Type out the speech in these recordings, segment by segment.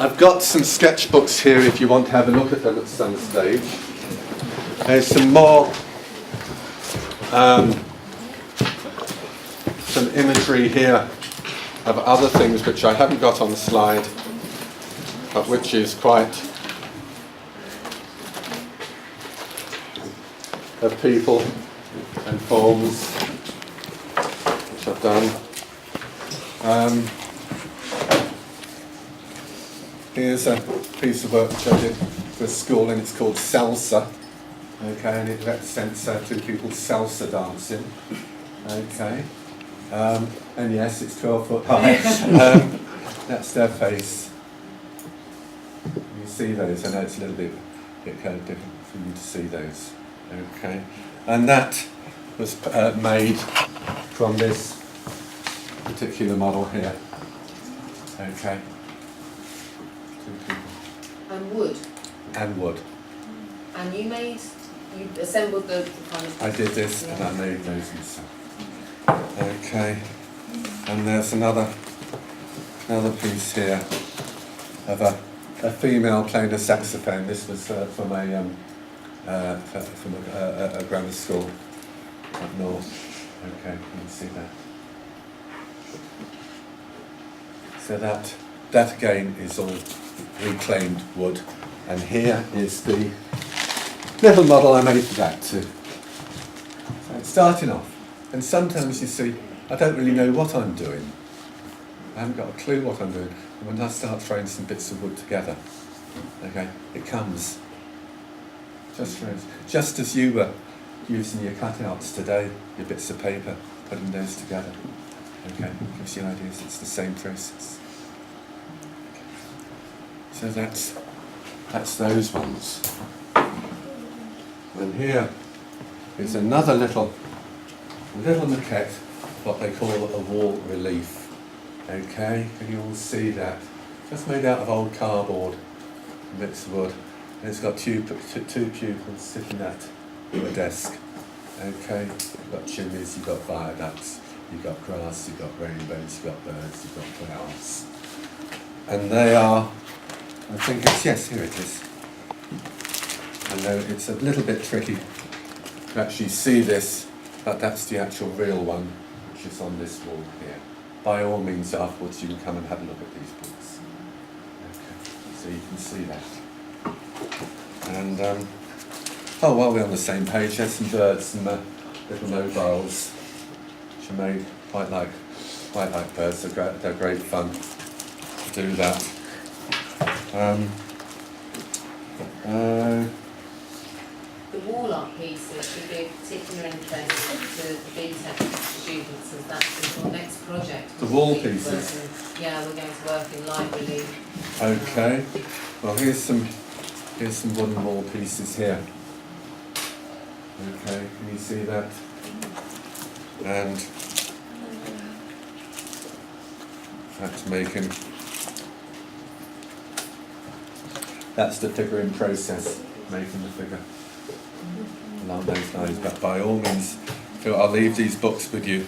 I've got some sketchbooks here if you want to have a look at them at some stage. There's some more, some imagery here of other things which I haven't got on the slide, but which is quite of people and forms which I've done. Here's a piece of work which I did for a school, and it's called Salsa. Okay, and it represents two people salsa dancing. Okay, and yes, it's 12 foot high. That's their face. You see those? I know it's a little bit kind of difficult for you to see those. Okay, and that was made from this particular model here. Okay. And wood. And wood. And you assembled the kind of... I did this, and I made those myself. Okay. And there's another piece here of a female playing a saxophone. This was from a grammar school up north. Okay, you can see that. So that again is all reclaimed wood, and here is the little model I made for that too. So it's starting off, and sometimes you see I don't really know what I'm doing. I haven't got a clue what I'm doing, and when I start throwing some bits of wood together, okay, it comes. Just as you were using your cutouts today, your bits of paper, putting those together. Okay, gives you ideas. It's the same process. So that's those ones. And here is another little maquette, what they call a wall relief. Okay, can you all see that? Just made out of old cardboard, bits of wood. And it's got two pupils sitting at a desk. Okay, you've got chimneys, you've got viaducts, you've got grass, you've got rainbows, you've got birds, you've got flowers. And they are, I think it's, yes, here it is. I know it's a little bit tricky to actually see this, but that's the actual real one, which is on this wall here. By all means, afterwards you can come and have a look at these books. Okay, so you can see that. And, oh, while we're on the same page, there's some birds, some little mobiles, which are made quite like birds. They're great fun to do that. The wall art pieces should be of particular interest to the BTEC students, as that's our next project. The wall pieces? Yeah, we're going to work in light relief. Okay. Well, here's some wooden wall pieces here. Okay, can you see that? And that's the figuring process, making the figure along those lines. But by all means, I'll leave these books with you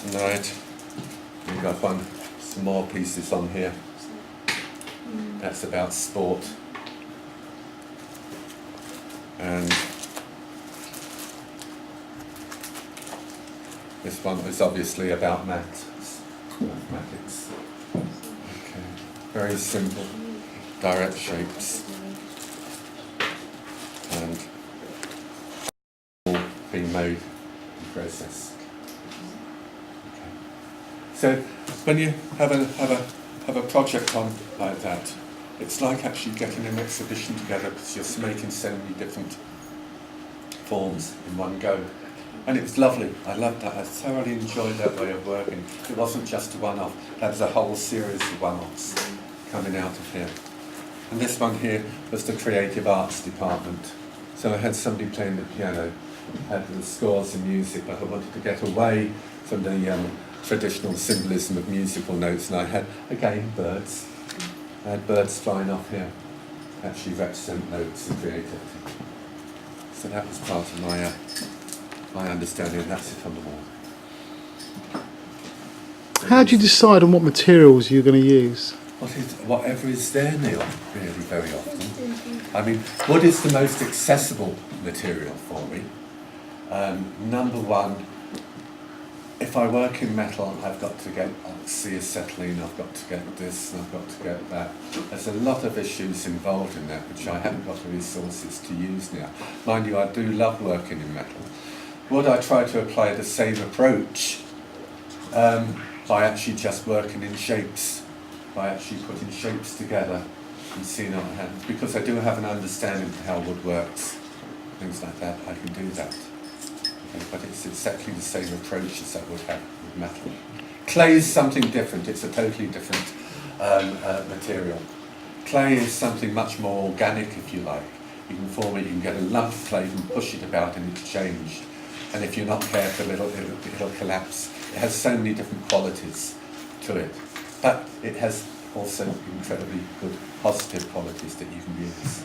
tonight. We've got some more pieces on here. That's about sport. And this one is obviously about mathematics. Okay, very simple, direct shapes, and all being made in process. Okay. So when you have a project on like that, it's like actually getting an exhibition together, because you're making so many different forms in one go. And it was lovely. I loved that. I thoroughly enjoyed that way of working. It wasn't just a one-off. There was a whole series of one-offs coming out of here. And this one here was the creative arts department. So I had somebody playing the piano, had the scores and music, but I wanted to get away from the traditional symbolism of musical notes, and I had, again, birds. I had birds flying off here, actually represent notes and creativity. So that was part of my understanding, and that's it on the wall. How do you decide on what materials you're going to use? whatever is there, Neil, really very often. I mean, wood is the most accessible material for me. Number one, if I work in metal, I've got to get sea acetylene, I've got to get this, and I've got to get that. There's a lot of issues involved in that, which I haven't got the resources to use now. Mind you, I do love working in metal. Would I try to apply the same approach by actually just working in shapes, by actually putting shapes together and seeing how it happens? Because I do have an understanding of how wood works, things like that, I can do that. But it's exactly the same approach as I would have with metal. Clay is something different, it's a totally different material. Clay is something much more organic, if you like. You can form it, you can get a lump of clay, you can push it about and it's changed. And if you're not careful, it'll collapse. It has so many different qualities to it. But it has also incredibly good positive qualities that you can use.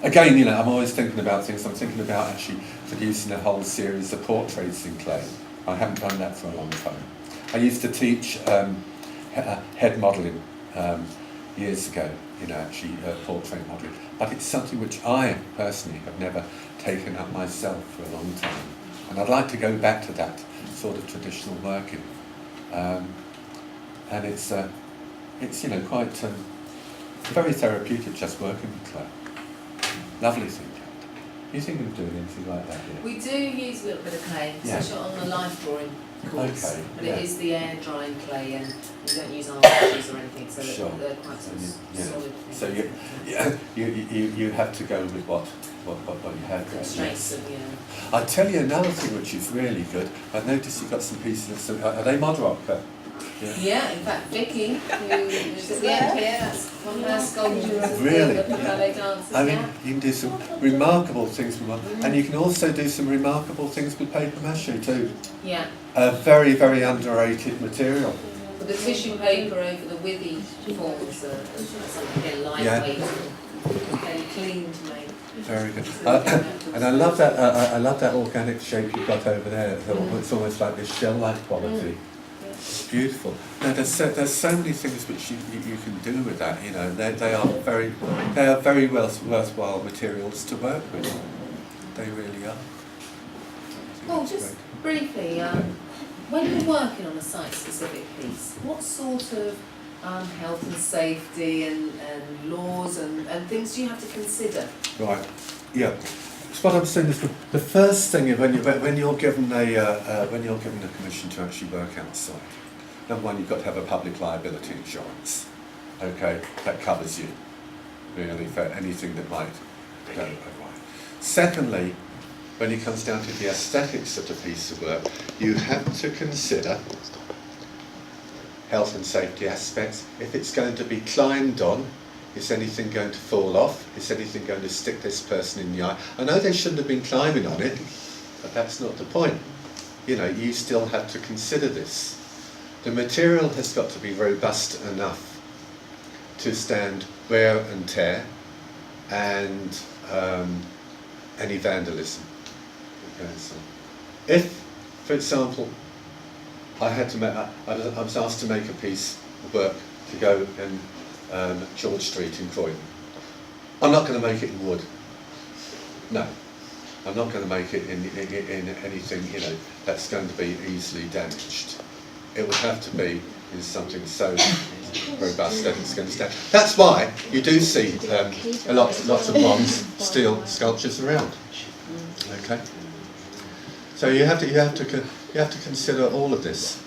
Again, you know, I'm always thinking about things. I'm thinking about actually producing a whole series of portraits in clay. I haven't done that for a long time. I used to teach head modelling years ago, you know, actually portrait modelling. But it's something which I personally have never taken up myself for a long time. And I'd like to go back to that sort of traditional working. And it's you know, quite very therapeutic just working with clay. Lovely thing. You think of doing anything like that here? We do use a little bit of clay, especially on the life drawing course. Okay, but yeah. it is the air drying clay, and we don't use armatures or anything, so Sure. they're quite sort of Yeah. solid. So you have to go with what you have. Constraints of, you know. I'll tell you another thing which is really good. I've noticed you've got some pieces of some. Are they mod rock? Yeah, in fact, Vicky, who's at the end here, that's one of our sculptures. Really? The ballet dancers. I mean, yeah. you can do some remarkable things with and you can also do some remarkable things with paper mache too. Yeah. A very, very underrated material. But the tissue paper over the withy forms are something lightweight, fairly clean to make. Very good. And I love that. I love that organic shape you've got over there. It's almost like this shell-like quality. It's beautiful. Now, there's so many things which you can do with that. You know, they are very worthwhile materials to work with. They really are. Oh, just briefly, when you're working on a site-specific piece, what sort of health and safety and laws and things do you have to consider? Right. Yeah. So what I'm saying is the first thing is when you're given a commission to actually work outside. Number one, you've got to have a public liability insurance. Okay, that covers you really for anything that might go awry. Secondly, when it comes down to the aesthetics of the piece of work, you have to consider health and safety aspects. If it's going to be climbed on, is anything going to fall off? Is anything going to stick this person in the eye? I know they shouldn't have been climbing on it, but that's not the point. You know, you still have to consider this. The material has got to be robust enough to stand wear and tear and any vandalism. Okay, so if, for example, I was asked to make a piece of work to go in George Street in Croydon. I'm not going to make it in wood. No, I'm not going to make it in anything, you know, that's going to be easily damaged. It would have to be in something so robust that it's going to stand. That's why you do see lots of bronze, steel sculptures around. Okay, so you have to consider all of this,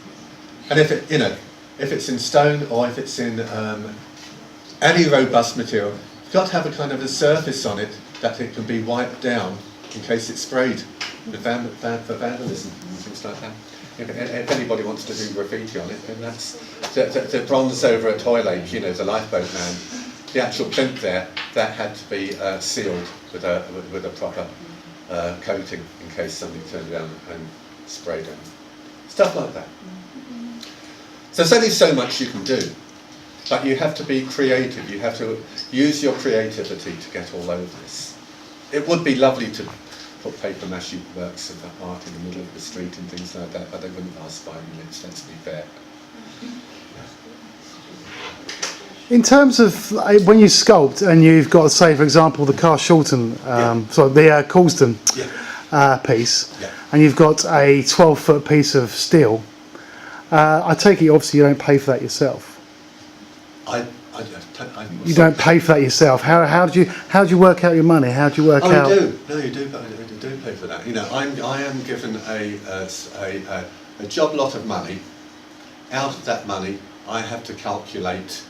and if it's in stone or if it's in any robust material, you've got to have a kind of a surface on it that it can be wiped down in case it's sprayed for vandalism and things like that. If anybody wants to do graffiti on it, then that's the bronze over at Hoylake, you know, the lifeboat man. The actual plinth there, that had to be sealed with a proper coating in case somebody turned around and sprayed it. Stuff like that. So there's only so much you can do. But you have to be creative, you have to use your creativity to get all over this. It would be lovely to put paper mache works of art in the middle of the street and things like that, but they wouldn't last 5 minutes, let's be fair. In terms of when you sculpt and you've got, say, for example, the Car Shorten, sorry, the Coulston piece, and you've got a 12-foot piece of steel, I take it obviously you don't pay for that yourself. You don't pay for that yourself. How do you work out your money? How do you work out? You do. No, you do. You do pay for that. You know, I am given a job lot of money. Out of that money, I have to calculate,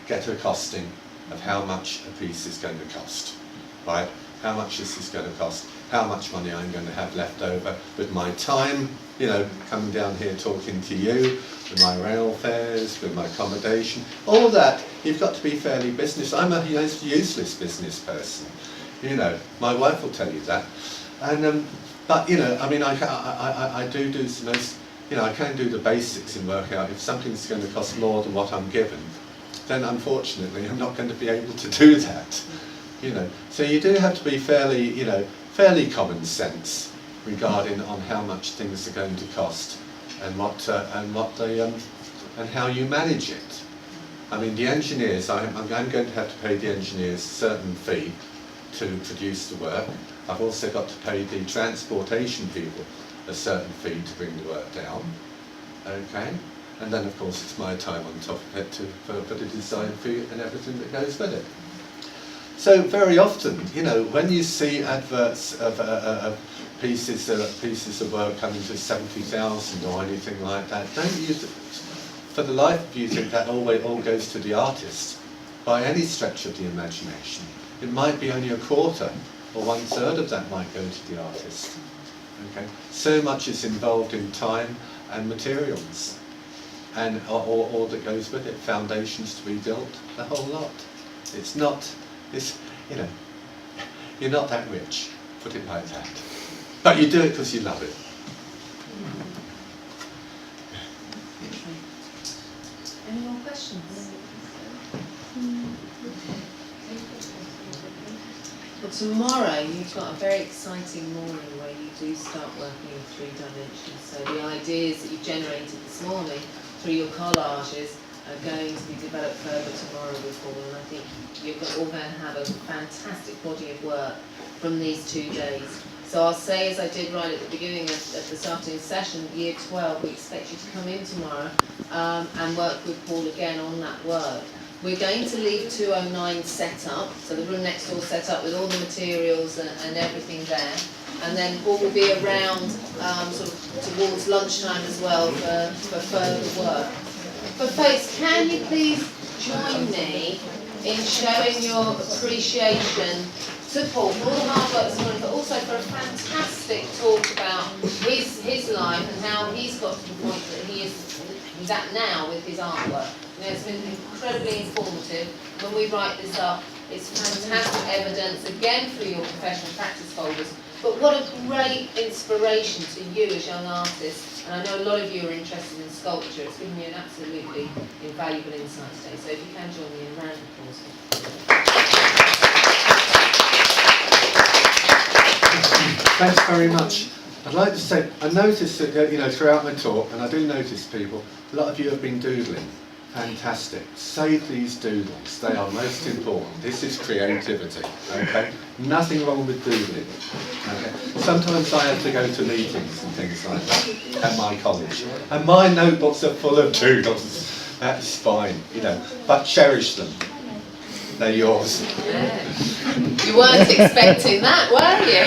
get a costing of how much a piece is going to cost, right? How much this is going to cost, how much money I'm going to have left over with my time, you know, coming down here talking to you, with my rail fares, with my accommodation, all that. You've got to be fairly business. I'm a useless business person, you know. My wife will tell you that. And but you know, I mean, I do some, you know, I can do the basics and work out if something's going to cost more than what I'm given, then unfortunately I'm not going to be able to do that. You know, so you do have to be fairly, you know, fairly common sense regarding on how much things are going to cost and and how you manage it. I mean, the engineers, I'm going to have to pay the engineers a certain fee to produce the work. I've also got to pay the transportation people a certain fee to bring the work down. Okay, and then of course it's my time on top of it for the design fee and everything that goes with it. So very often, you know, when you see adverts of pieces of work coming to 70,000 or anything like that, don't you, for the life of you, think that all goes to the artist by any stretch of the imagination. It might be only a quarter or 1/3 of that might go to the artist. Okay, so much is involved in time and materials, and all that goes with it, foundations to be built, the whole lot. It's not. It's, you know, you're not that rich, put it like that. But you do it because you love it. Any more questions? Well, tomorrow you've got a very exciting morning where you do start working in 3 dimensions. So the ideas that you've generated this morning through your collages are going to be developed further tomorrow with Paul, and I think you're all going to have a fantastic body of work from these 2 days. So I'll say, as I did right at the beginning of this afternoon's session, Year 12, we expect you to come in tomorrow and work with Paul again on that work. We're going to leave 209 set up, so the room next door set up with all the materials and everything there. And then Paul will be around sort of towards lunchtime as well for further work. But folks, can you please join me in showing your appreciation to Paul for all the hard work this morning, but also for a fantastic talk about his life and how he's got to the point that he's at now with his artwork. You know, it's been incredibly informative. When we write this up, it's fantastic evidence, again through your professional practice folders, but what a great inspiration to you as young artists. And I know a lot of you are interested in sculpture. It's given you an absolutely invaluable insight today. So if you can join me in a round of applause. Thanks very much. I'd like to say, I noticed that, you know, throughout my talk, and I do notice people, a lot of you have been doodling. Fantastic. Save these doodles. They are most important. This is creativity. Okay? Nothing wrong with doodling. Okay? Sometimes I have to go to meetings and things like that at my college, and my notebooks are full of doodles. That's fine, you know, but cherish them. They're yours. Yeah. You weren't expecting that, were you?